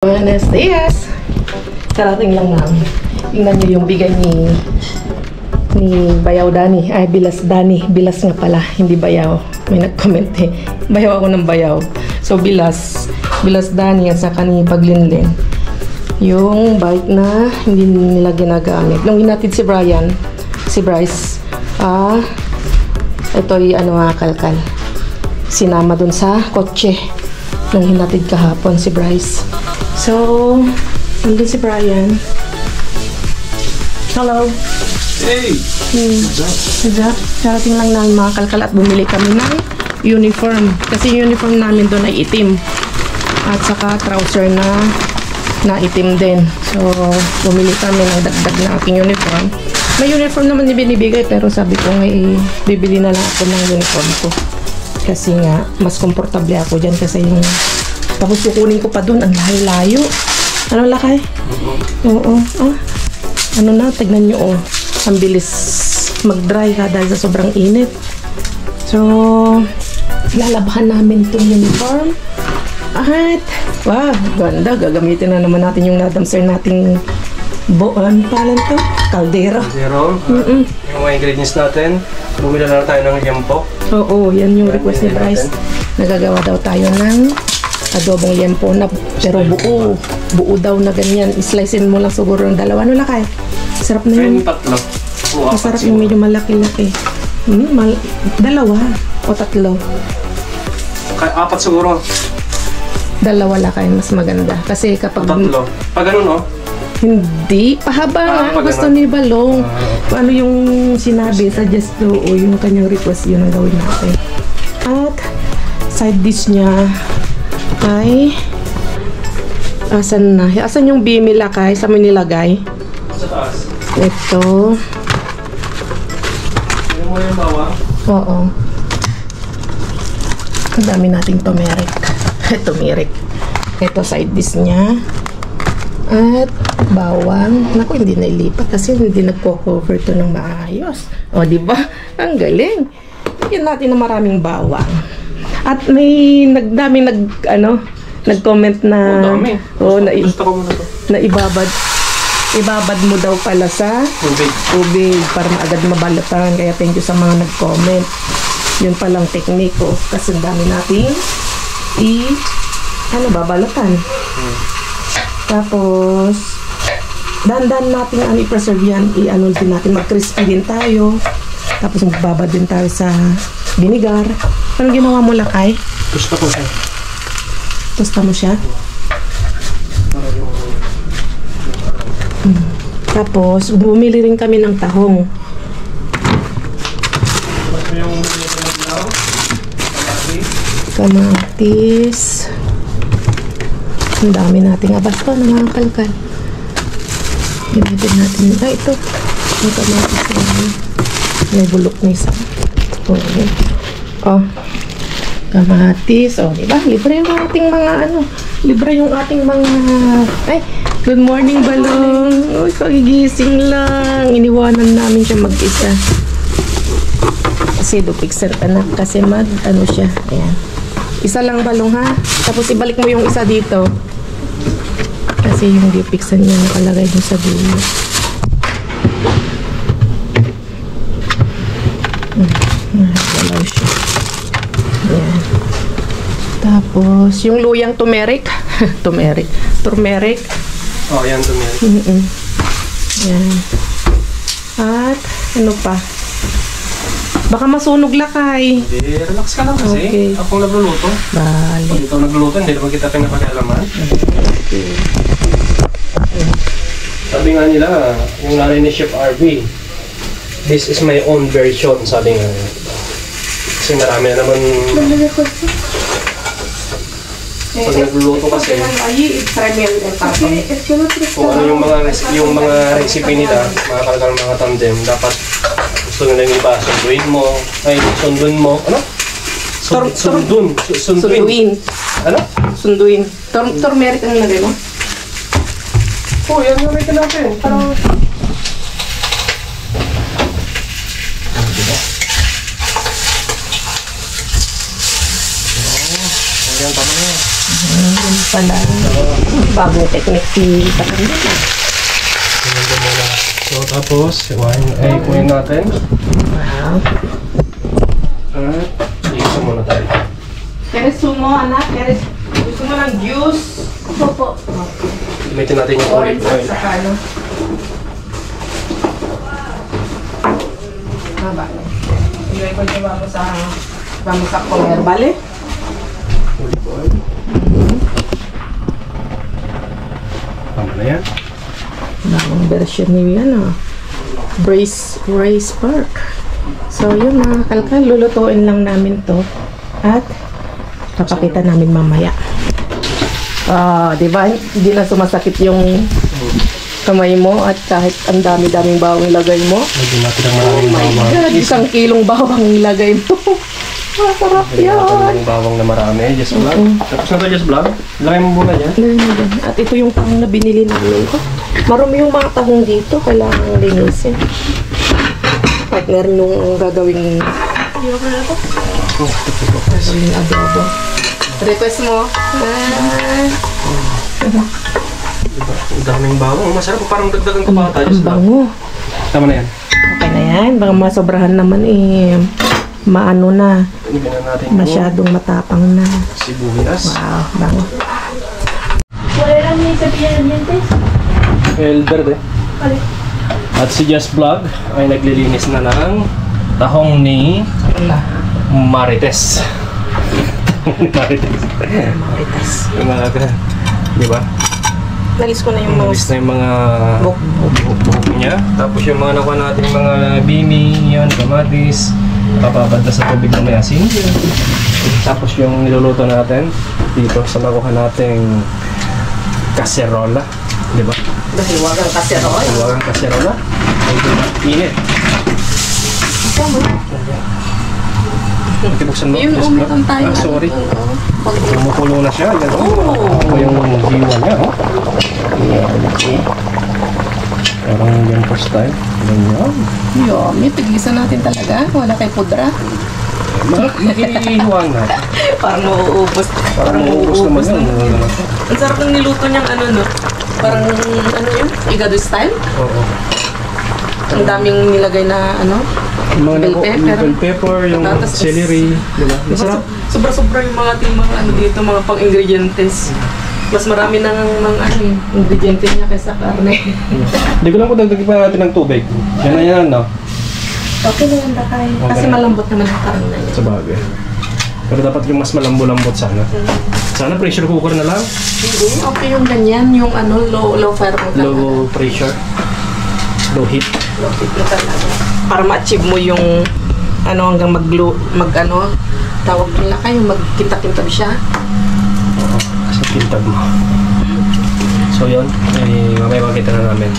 Buenos dias! Karating lang namin. Tingnan nyo yung bigay ni Bayaw Dani. Ay, Bilas Dani. Bilas nga pala, hindi Bayaw. May nag-comment eh. Bayaw ako ng Bayaw. So, Bilas Dani at saka ni Paglinlin. Yung bike na hindi nila ginagamit. Nung hinatid si Bryce, ito yung kalkal. Sinama dun sa kotse nung hinatid kahapon si Bryce. So, nandun si Brian. Hello. Hey! Karating lang namin mga kalkal at bumili kami ng uniform. Kasi yung uniform namin doon ay itim. At saka trouser na itim din. So, bumili kami ng dagdag na aking uniform. May uniform naman ni binibigay pero sabi ko ngay bibili na lang ako ng uniform ko. Kasi nga, mas komportable ako dyan kasi yung tapos kukunin ko pa dun, ang layo-layo. Ano lakay? Oo. Ano na, tignan nyo oh. Ang bilis mag-dry ka dahil sa sobrang init. So, lalabahan namin itong uniform. At, wow, ganda. Gagamitin na naman natin yung nadamser nating palan to? Caldero. Yung mga ingredients natin, bumili na tayo ng liempo. Oo, yan yung request ni Bryce. Nagagawa daw tayo ng adobong liempo na pero buo daw na ganyan. I-slicein mo lang siguro ng dalawa. Ano lakay? Sarap na yun. Tatlo. Masarap yung medyo malaki-laki. Dalawa o tatlo. Apat siguro. Dalawa lakay, mas maganda. Kasi kapag Tatlo. Pag ganun oh. hindi, pahaba nga. Gusto ni Balong. Ano yung sinabi, suggest to o yung kanyang request, yun ang gawin natin. At side dish niya ay asan na? Asan yung bimi lakay? Saan mo nilagay? Sa taas. Ito. Hindi mo yung bawang? Oo. Ang dami nating turmeric. Turmeric. Ito side dish niya. At bawang. Naku, hindi nailipat kasi hindi nagko-cover to ng maayos. O, diba? Ang galing. Yan natin na maraming bawang. At may nag-comment na Gusto ko muna to. na ibabad mo daw pala sa tubig para agad mabalatan. Kaya thank you sa mga nag-comment. Yun palang technique ko. Kasi ang dami natin babalatan. Tapos dandan natin i-preserve yan. I-ano din natin, mag-crispy din tayo. Tapos magbabad din tayo sa vinegar. Anong ginawa mo lakay? Gusto ko siya. Tosta mo siya? Tapos, bumili rin kami ng tahong. Kamatis. Ang dami nating abasto na mga kalkal. Gamitin natin. Ito. May kamatis namin. May bulok na isa. Kamatis. Diba? Libre yung ating mga libre yung ating mga good morning Balong. Pagigising lang. Iniwanan namin siya mag-isa. Kasi dupikser anak. Kasi siya. Ayan. Isa lang Balong ha. Tapos ibalik mo yung isa dito. Kasi yung dupikser niya nakalagay dun sa dulo. Wala siya. Ayan. Tapos, yung luyang turmeric. Turmeric. Oh, yan turmeric. Ayan. At, ano pa? Baka masunog lakay. Hindi, relax ka lang kasi. Okay. Akong nagluluto. Bali. Pag ikaw nagluluto, hindi naman kita pinapag-alaman. Okay. Sabi nga nila, yung nanay ni Chef RV, this is my own version, sabi nga. Kasi marami na naman. Pag nagluluto kasi, kung ano yung mga recipe nila, mga kalkal mga tandem, dapat gusto nila yung iba, sunduin mo, ano? Sunduin. Ano? Sunduin. Turmeric ang nilagay mo? Oo, yan yung rito natin. Parang yan, tama na yan. Pala, bagong technique si Takandila. So, tapos, ay kunin natin. Wow. At, iisa muna tayo. Keres mo, anak. Keres, gusto mo ng juice? Opo. Gamitin natin yung olive oil. Saka ano? Haba. Iway ko niyo vamos sa comer, vale? Olive oil. Tama na yan. Bagong version niyo yan, ah. Brace Park. So, yun mga kalkal, lulutuin lang namin to. At, papakita namin mamaya. Di ba? Hindi na sumasakit yung kamay mo at kahit ang dami-daming bawang ilagay mo. Lagyan natin ang maraming bawang. God, 1 kilong bawang ilagay mo. Masarap Lagyan natin yan. yung bawang na marami. Just vlog. Tapos na to, just vlog. Lagay mo muna dyan. At ito yung tahong na binili namin. Marumi yung mga tahong dito. Kailangan linisin. Partner nung gagawing adobo. Request mo. Diba? Ang daming bawang. Masarap. Parang dagdagan ko pa ata. Ang Just vlog. bango. Tama na yan. Okay na yan. Baka masobrahan naman maano na. Ibigyan na natin yung Masyadong matapang na. sibuyas. Wow, bango. El verde. At si Just Vlog ay naglilinis na ng tahong ni Marites. Marites. Marites. Yung mga, di ba? Nalis ko na yung Nalis na yung mga buhok niya. Tapos yung mga nakuha natin yung mga bini, yun, kamatis, papabad na sa tubig na may asin. Tapos yung niluluto natin dito sa nakuha nating kaserola. Di ba? Dahiwagang kaserola. Huwag kaserola. Init. Buksan mo. Yun, Just umitan tayo. sorry. Kumukulo na siya. Yan, Ito yung hiwa niya. Parang yung first time. Ganyan. Yummy, tigisan natin talaga. Wala kay pudra. Makihiwang na. Parang mauubos. Parang maubos naman yun. Ang sarap ng niluto niyang no? Parang, yun? Igado style? Oo. Ang daming nilagay na, Yung mga Bell pepper. bell pepper, yung Patatas. celery. Diba? Masarap. Sobra-sobra yung mga ating mga dito, mga pang-ingredientes. Mas marami nang mga ingredientes niya kaysa karne. Hindi ko lang kung dagdagin pa natin ng tubig. Yan na yan, no? Okay na yan, Dakay. Kasi Okay. malambot naman ang karne na yun. Sa bagay. Pero dapat yung mas malambo-lambot sana. Sana pressure cooker na lang. Hindi, okay yung ganyan, yung low fire mo talaga. Low pressure. Low heat. Low heat mo talaga. Para ma-achieve mo yung hanggang tawag nila kayo, magkinta-kintab siya. Oo. Kasi pintab mo. So yun. Mamaya makita na namin.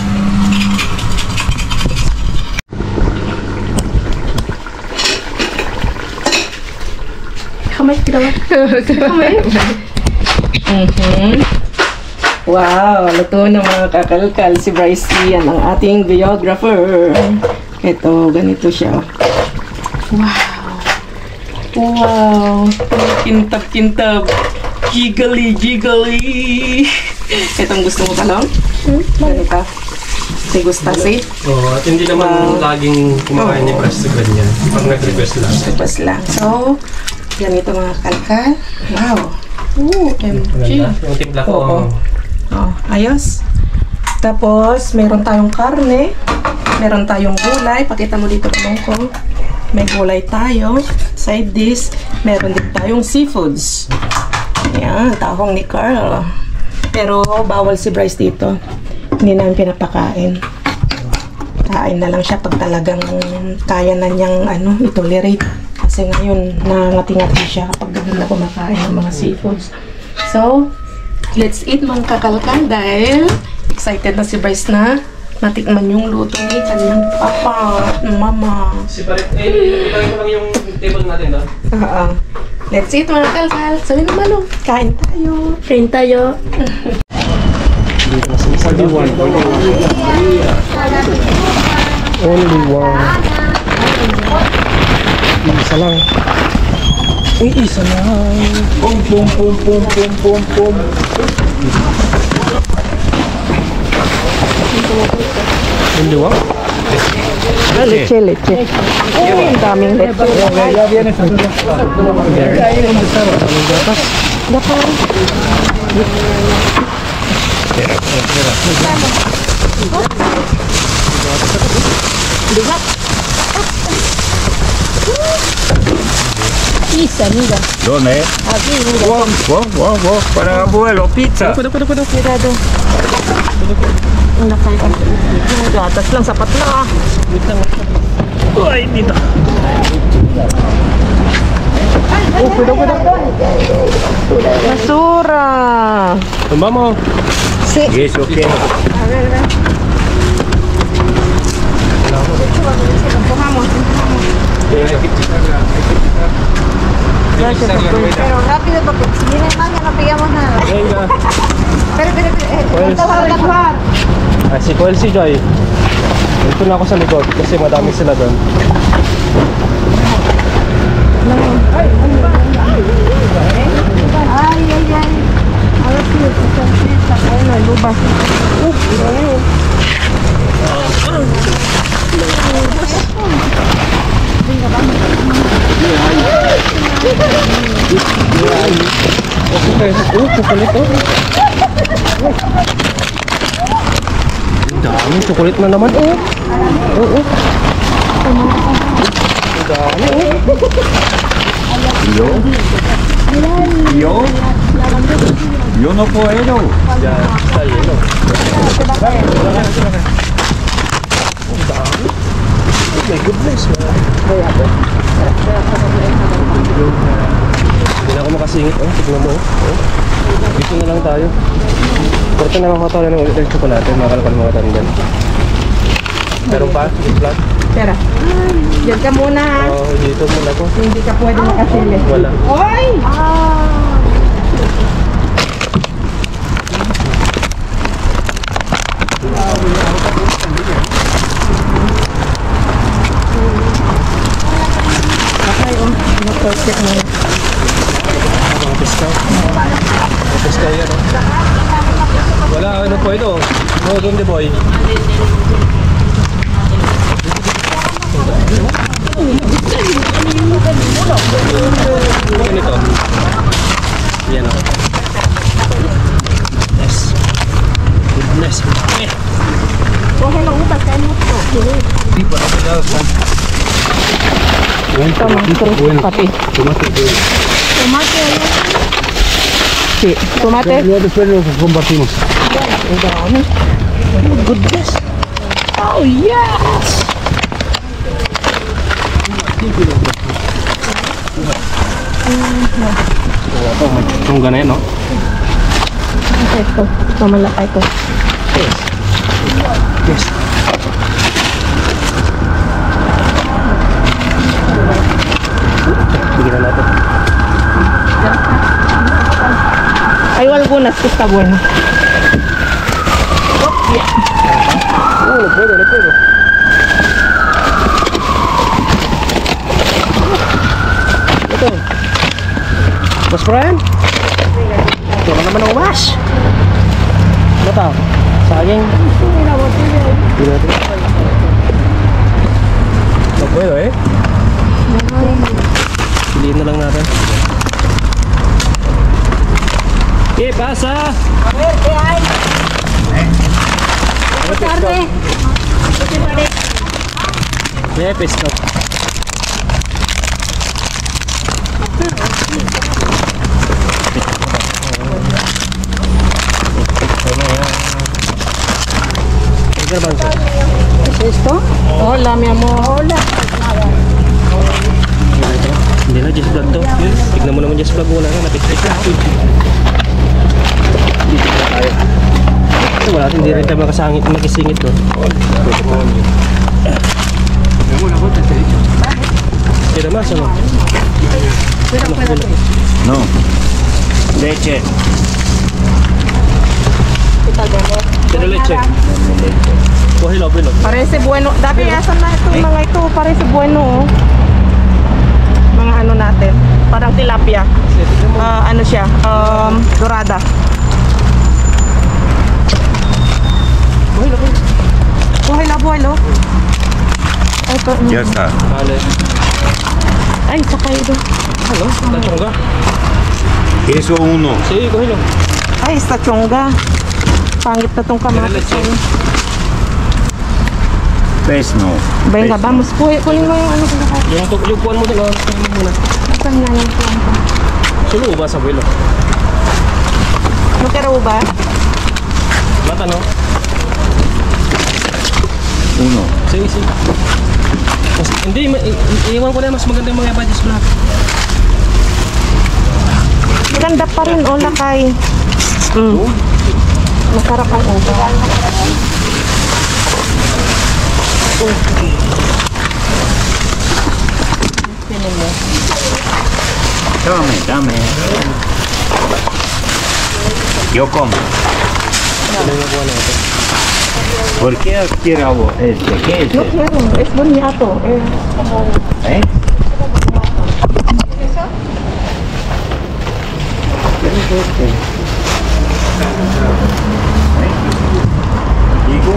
Kamay, kamay. Wow, luto na mga kakalkal si Bryce Ian, ang ating videographer. Ito, ganito siya. Wow, kintab-kintab. Jiggly. Itong gusto mo kalong? Ganito ka. Si Gustasi. Oo. At hindi naman laging kumakain ni Bryce sa ganyan. Pag nag-request lang. Tapos lang. So, ganito mga kalkal. Wow. MG. Maganda. Yung timpla ko. Oo. Ayos. Tapos, meron tayong karne. Meron tayong gulay. Pakita mo dito ko. May gulay tayo. Side dish. Meron din tayong seafoods. Ayan, tahong ni Carl. Pero, bawal si Bryce dito. Hindi namin pinapakain. Kain na lang siya pag talagang kaya na niyang i-tolerate. Kasi ngayon, nangati-ngati siya kapag ganun na kumakain ng mga seafoods. So, let's eat mga kakalkan dahil excited na si Bryce na matikman yung luto ni kanyang papa, mama. Separate. Ilagay ko lang yung table natin doon. Let's eat mga kalkal. Sabi naman kain tayo. Kain tayo. Only one. Only one. Isa lang. Isa lang. Pum pum pum pum pum pum pum. Hindi ba? Leche. Uy, ang daming leche. Ya viene esta. Dapat. Isa, mira. ¿Dónde? Aquí, mira. Wow, para abuelo, pizza. Cuidado. Nakay ka. Gatas lang, sapat na. Ay, dito. Oh, cuidado. Basura. Vamos. Sí. ¿Y eso qué? A ver. Empujamos. Pero rápido porque si viene más ya no pillamos nada. Venga. Espera. Pues- Ito ba nagkuhan? Ah, si Coel, si Joy. Dito na ako sa likod kasi madami sila doon. Ay. A ver si esta fiesta. Ay, no, lubas. Okay. Chocolate oh. Ang dami, chocolate na naman oh. Oo. Ang dami oh. Yo no puedo. Yan, sa yelo. Oh my goodness. Hindi na ako makasingit. Oh, tignan mo. Oh. Dito na lang tayo. Porta na lang tayo ng ulit chocolate. Makalapan mga tayo dyan. Meron pa? Flat? Tara. Diyan ka muna. Oo, dito muna ko. Hindi ka pwede makasili. Wala. Oy! Okay, perfect na. Mga piskaw. Mga piskaw yan oh. Wala, ano po ito? No, doon di boy. Ano ito? Yan o. Yes. Goodness. Coge los upas, caen mucho. Di pa ako daw. Tama, pati. Tomate. Sí, tomate. Luego después lo compartimos. Ang dami. Goodness. Oh, yes! Itong ganyan, no? Ito, mamalakay ko. Yes. Bigyan na natin. Hay algunas que está bueno. No puedo. Ito. Mas Brian? Ito ka naman ang wash. Ano ta? Sayang. Hindi natin. No puedo eh. Piliin na lang natin. ¿Qué pasa? A ver, ¿qué hay? Tarde. ¿Qué te parece? ¿Qué pescado? ¿Qué garbanzo? ¿Es esto? Hola, mi amor. Hola. Hindi na, just vlog to. Tignan mo naman just vlog. Wala na, natik-tik na. Dito na tayo. Wala, hindi rin tayo makisingit to. Tira más o no? No. Leche. Tira leche. Cógelo, abuelo. Parece bueno. Dati asan na itong mga ito. Parece bueno, oh. Mga ano natin. Parang tilapia. Ano siya? Dorada. Buhay lo. Ay, Ya está. Vale. ay, sakay do. Ano? Tachonga? Eso uno. Sige, kuhilo. Ay, sa chongga. Pangit na tong kamatis. Leche. Pez no. Venga, vamos. Kunin mo yung ano ko na. Yung kuwan mo dito. Kuwan mo muna. Saan na yung planta? Sulo ba sa buwelo? Magkaraw ba? Mata, no? Uno. Sige, sige. Hindi, iiwan ko na mas maganda yung mga badges black. Maganda pa rin, o lakay. Masarap ang uba. Dame. Yo como. ¿Por qué quiere algo este? ¿Qué es No este? quiero, es boniato. ¿Eh? ¿Qué es este? ¿Digo?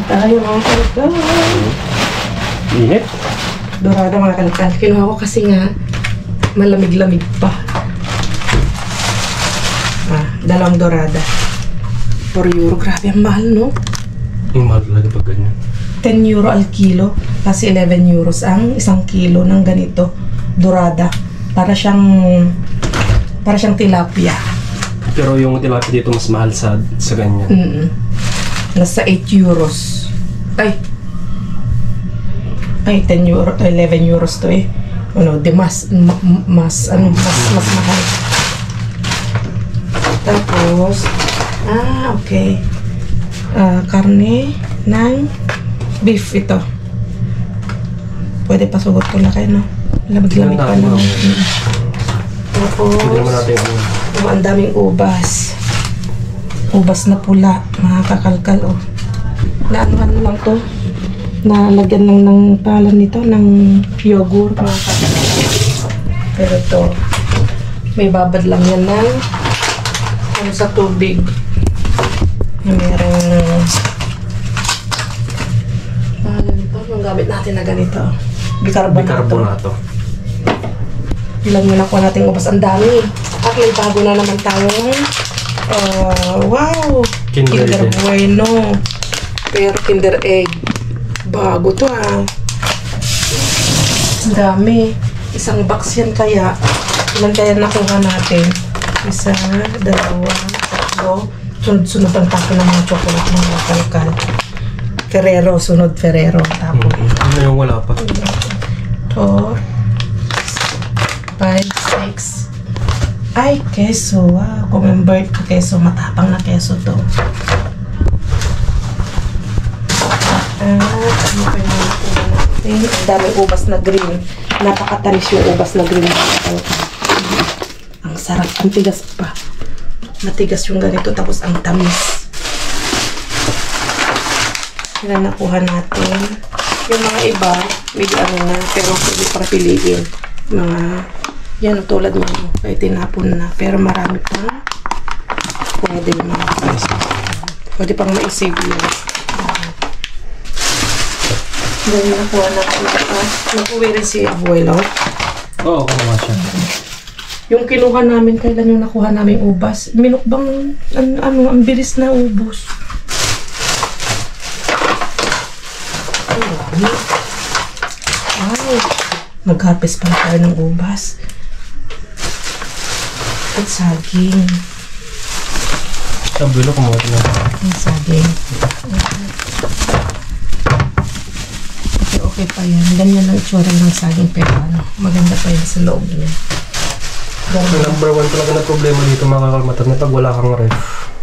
Tayo mga kalkal. Init. Dorada mga kalkal. Kinuha ko kasi nga malamig-lamig pa. Dalawang dorada. 4 euro. Grabe, ang mahal, no? Yung mahal talaga pag ganyan. 10 euro al kilo. Kasi 11 euros ang isang kilo ng ganito. Dorada. Para siyang tilapia. Pero yung tilapia dito mas mahal sa ganyan. Nasa 8 euros. Ay, 10 euro, 11 euros to eh. Ano, di mas mahal. Tapos, okay. Karne ng beef ito. Pwede pasugot ko na kayo, no? Lamig-lamig pa na. Tapos, Pwede naman natin yung ang daming ubas. Ubas na pula, mga kakalkal, oh. Naanuhan lang to. Nalagyan lang ng palan nito, ng yogurt, mga kakalkal. Pero ito, may babad lang yan ng sa tubig. Merong palan ito. Ang gamit natin na ganito. bicarbonato. Ilan yung nakuha natin ubas. Ang dami. At may bago na naman tayong wow! Kinder Egg. Bueno. Pero Kinder Egg. Bago to Ang dami. Isang box yan kaya. Ilan kaya nakuha natin? Isa, dalawa, tatlo. Sunod-sunod ang tapo ng mga chocolate mga kalkal. Ferrero, sunod Ferrero. Tapos. Ano yung wala pa? 4, 5, 6. Ay, keso. Wow. Kumembert na keso. Matapang na keso to. Ano pa yung natin? Ang daming ubas na green. Napakatamis yung ubas na green. Ang sarap. Ang tigas pa. Matigas yung ganito. Tapos ang tamis. Yan nakuha natin. Yung mga iba, may ano na. Pero pwede para piliin. Mga yan, tulad mo. Kaya tinapon na. Pero marami pang pwede mga pwede pang maisave yun. Then, nakuha na kami pa. Nakuwi rin si Abuelo. Oo, kumawa siya. Yung kinuha namin, kailan yung nakuha namin ubas? Minukbang, ang bilis na ubos. Wow. Nag-harvest pala tayo ng ubas. At saging. Sabi ko kumuha na. Ang saging. Okay pa yan. Ganyan ang itsura ng saging pero ano, maganda pa yan sa loob niya. Ang number 1 talaga na problema dito mga kakalmatan na pag wala kang ref.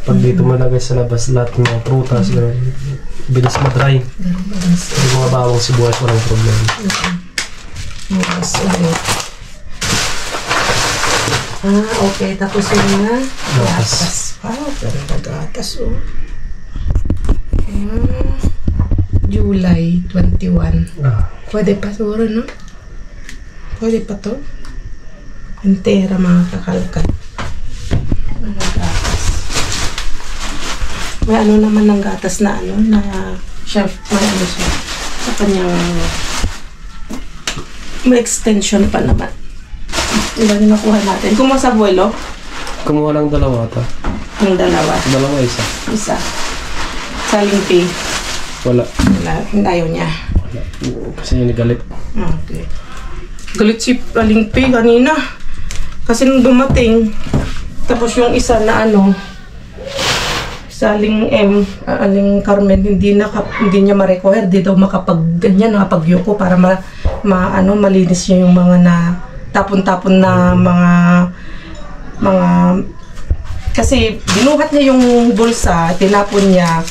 Pag dito mo lagay sa labas lahat ng mga prutas, bilis ma-dry. Yung mga bawang sibuyas walang problema. Bukas ulit. Okay. Tapos yung mga gatas. Pero gatas July 21. Pwede pa siguro, no? Pwede pa to. Entera mga kakalkat. Mga gatas. May ano naman ng gatas na ano, na siya, may ano siya. Sa kanyang may extension pa naman. Ilan yung nakuha natin? Kumuha sa abuelo? Kumuha lang dalawa ata. Yung dalawa. Dalawa isa. Isa. Saling Wala. Ayaw niya. Wala. Kasi yun galit. Okay. Galit si Aling P kanina. Kasi nung dumating, tapos yung isa na ano, sa Aling M, Aling Carmen, hindi niya ma-require, di daw makapag-ganyan, nakapag-yuko para malinis niya yung mga na tapon-tapon na mga kasi binuhat niya yung bulsa, tinapon niya,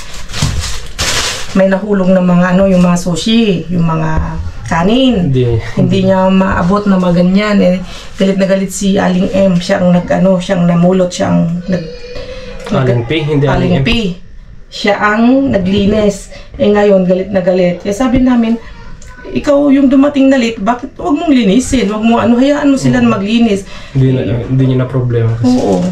may nahulong ng mga ano, yung mga sushi, yung mga kanin. Hindi niya maabot na maganyan. Galit na galit si Aling M. Siyang namulot, siyang Aling P, hindi Aling M. Siya ang naglinis. Ngayon, galit na galit. Kaya sabi namin, ikaw yung dumating na late, bakit huwag mong linisin? Huwag mo hayaan mo sila maglinis. Hindi niya na problema kasi. Oo.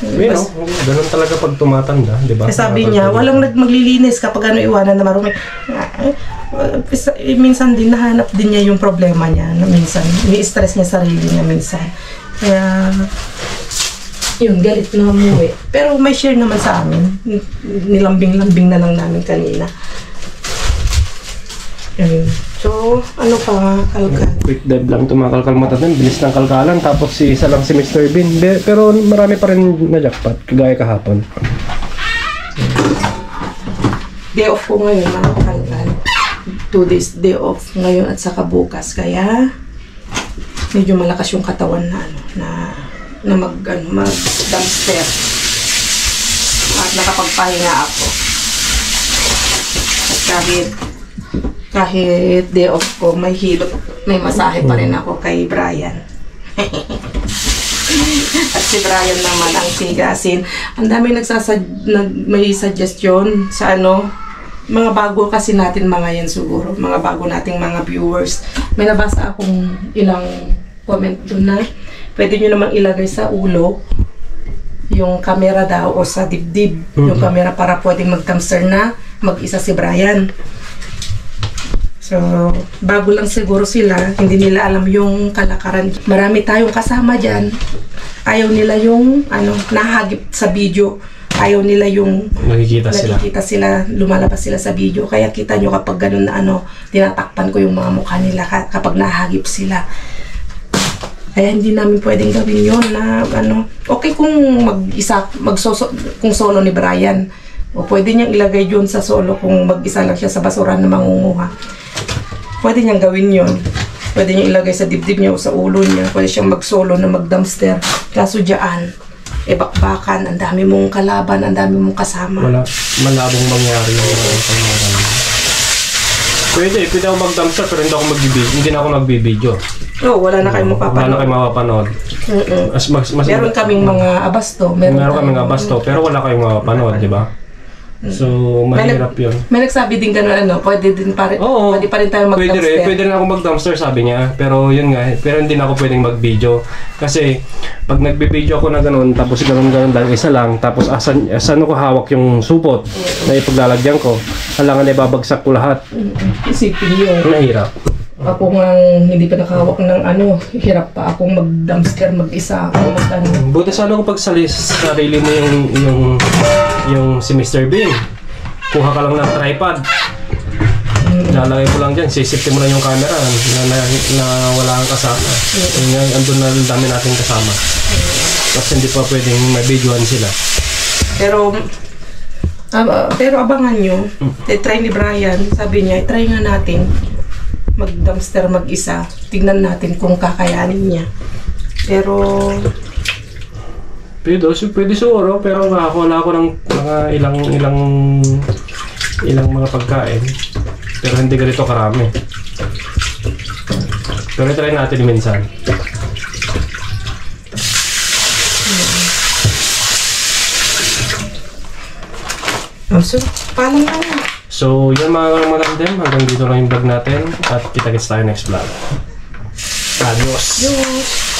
Pero, ganun talaga pag tumatanda, di ba? Sabi niya, walang maglilinis kapag iwanan na marumi. Minsan din, nahanap din niya yung problema niya. Na minsan, ni-stress niya sarili niya minsan. Kaya, yun, galit na umuwi. Pero may share naman sa amin. Nilambing-lambing na lang namin kanina. Ayun. So, ano pa, kalkal? Quick dive lang ito mga kalkalmatan. Bilis ng kalkalan. Tapos isa lang si Mr. Bean. Pero marami pa rin na jackpot. Kagaya kahapon. Day off ko ngayon, mga kalkal. 2 days day off ngayon at saka bukas. Kaya, medyo malakas yung katawan na mag-dumpster. At nakapagpahinga ako. At kahit day off ko, may hilot, may masahe pa rin ako kay Brian. At si Brian naman ang tigasin. Ang dami may suggestion sa mga bago kasi natin mga yan siguro. Mga bago nating mga viewers. May nabasa akong ilang comment doon na pwede nyo namang ilagay sa ulo yung camera daw o sa dibdib. Yung camera para pwedeng mag-dumpster na mag-isa si Brian. So, bago lang siguro sila, hindi nila alam yung kalakaran. Marami tayong kasama dyan. Ayaw nila yung, nahagip sa video. Ayaw nila yung nakikita sila, lumalabas sila sa video. Kaya kita nyo kapag ganun na tinatakpan ko yung mga mukha nila kapag nahagip sila. Kaya hindi namin pwedeng gawin yun na, okay kung kung solo ni Brian. O pwede niyang ilagay yun sa solo kung mag-isa lang siya sa basura na mangunguha. Pwede niyang gawin yun. Pwede niyang ilagay sa dibdib niya o sa ulo niya. Pwede siyang mag-solo na mag-dumpster. Kaso dyan, bakbakan, ang dami mong kalaban, ang dami mong kasama. Wala, malabong mangyari yung Pwede ako mag-dumpster pero hindi na ako nagbibideo. Wala na kayong mapapanood. Wala na kayong mapapanood. Meron kaming mga abasto. Meron kaming abasto pero wala kayong mapapanood, di ba? So, mahirap yun. May nagsabi din gano'n, pwede pa rin tayo mag-dumpster. Pwede rin ako mag-dumpster, sabi niya. Pero yun nga, pero hindi na ako pwedeng mag-video. Kasi, pag nagbe-video ako na gano'n, tapos gano'n dahil isa lang, tapos asan ko hawak yung supot na ipaglalagyan ko, alangan na ibabagsak ko lahat. Isipin yun. Mahirap. Ako nga hindi pa nakahawak ng hirap pa akong mag-dumpster mag-isa. Buti sana kung sarili mo yung si Mr. Bean. Kuha ka lang ng tripod. Lalagay mo lang dyan, sisipin mo lang yung camera na wala kang kasama. Andun na dami natin kasama. Kasi hindi pa pwedeng may videoan sila. Pero abangan nyo, try ni Brian, sabi niya, try nga natin mag-dumpster mag-isa. Tignan natin kung kakayanin niya. Pero Pwede siguro, pero wala ako ng mga ilang mga pagkain. Pero hindi ganito karami. Pero try natin minsan. so, paano na? So, yan mga kalamandem, hanggang dito lang yung vlog natin at kita-kits tayo next vlog. Adios! Yes.